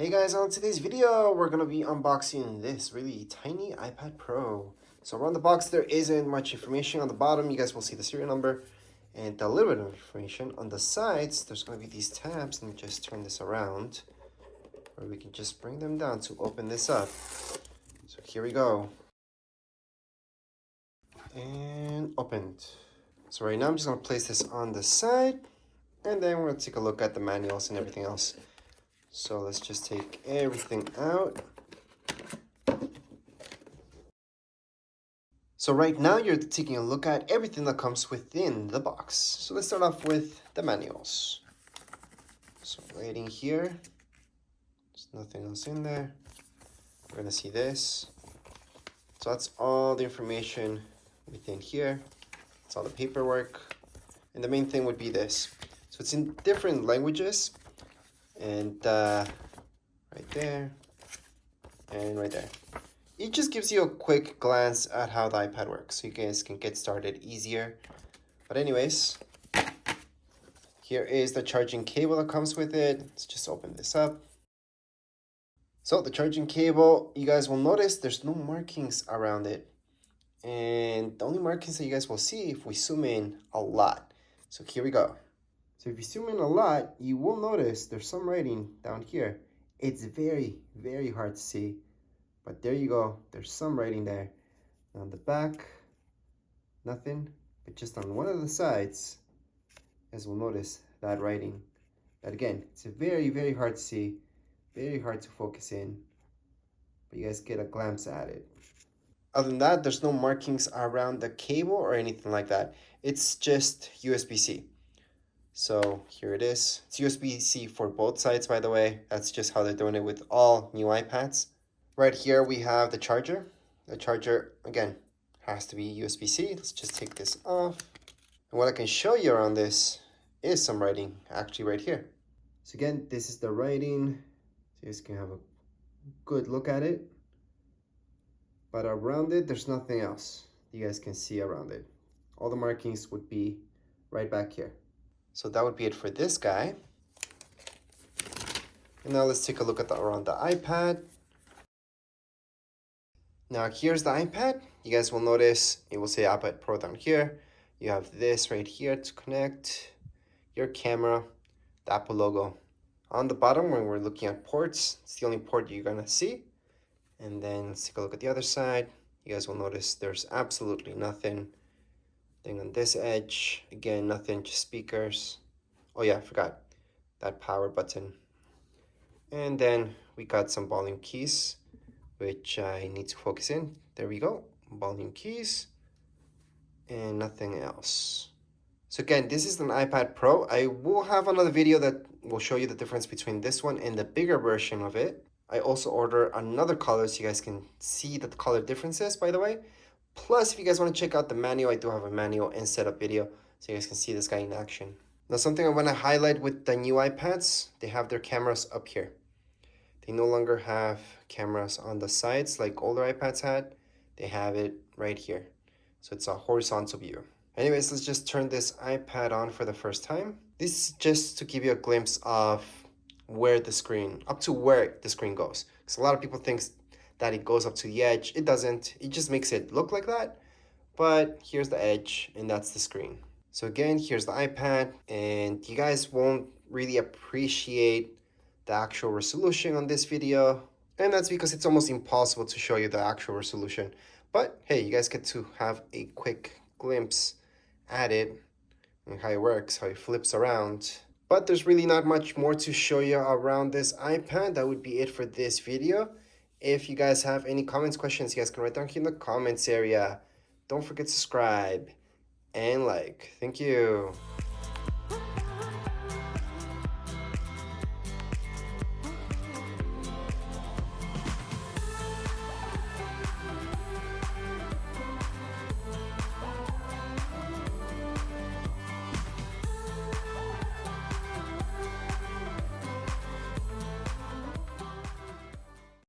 Hey guys, on today's video, we're going to be unboxing this really tiny iPad Pro. So around the box, there isn't much information. On the bottom, you guys will see the serial number and a little bit of information. On the sides, there's going to be these tabs. Let me just turn this around, or we can just bring them down to open this up. So here we go. And opened. So right now, I'm just going to place this on the side, and then we're going to take a look at the manuals and everything else. So let's just take everything out. So right now you're taking a look at everything that comes within the box. So let's start off with the manuals. So right in here, there's nothing else in there. We're gonna see this. So that's all the information within here. It's all the paperwork. And the main thing would be this. So it's in different languages. And right there and right there. It just gives you a quick glance at how the iPad works, so you guys can get started easier. But anyways, here is the charging cable that comes with it. Let's just open this up. So the charging cable, you guys will notice there's no markings around it. And the only markings that you guys will see if we zoom in a lot. So here we go. So if you zoom in a lot, you will notice there's some writing down here. It's very, very hard to see, but there you go. There's some writing there. On the back, nothing, but just on one of the sides, as we'll notice that writing. That again, it's very, very hard to see, very hard to focus in, but you guys get a glance at it. Other than that, there's no markings around the cable or anything like that. It's just USB-C. So here it is. It's USB-C for both sides, by the way. That's just how they're doing it with all new iPads. Right here we have the charger. The charger, again, has to be USB-C. Let's just take this off. And what I can show you around this is some writing, actually right here. So again, this is the writing. So you guys can have a good look at it. But around it, there's nothing else you guys can see around it. All the markings would be right back here. So that would be it for this guy. And now let's take a look at around the iPad. Now here's the iPad. You guys will notice it will say iPad Pro down here. You have this right here to connect your camera, the Apple logo. On the bottom, when we're looking at ports, it's the only port you're gonna see. And then let's take a look at the other side. You guys will notice there's absolutely nothing. Thing on this edge, again, nothing, just speakers. Oh yeah, I forgot that power button. And then we got some volume keys, which I need to focus in. There we go, volume keys, and nothing else. So again, this is an iPad Pro. I will have another video that will show you the difference between this one and the bigger version of it. I also ordered another color so you guys can see the color differences, by the way. Plus, if you guys want to check out the manual, I do have a manual and setup video so you guys can see this guy in action. Now, something I want to highlight with the new iPads, they have their cameras up here. They no longer have cameras on the sides like older iPads had. They have it right here. So it's a horizontal view. Anyways, let's just turn this iPad on for the first time. This is just to give you a glimpse of where the screen, up to where the screen goes. Because a lot of people think that it goes up to the edge. It doesn't. It just makes it look like that. But here's the edge, and that's the screen. So again, here's the iPad, and you guys won't really appreciate the actual resolution on this video. And that's because it's almost impossible to show you the actual resolution. But hey, you guys get to have a quick glimpse at it and how it works, how it flips around. But there's really not much more to show you around this iPad. That would be it for this video. If you guys have any comments, questions, you guys can write down here in the comments area. Don't forget to subscribe and like. Thank you.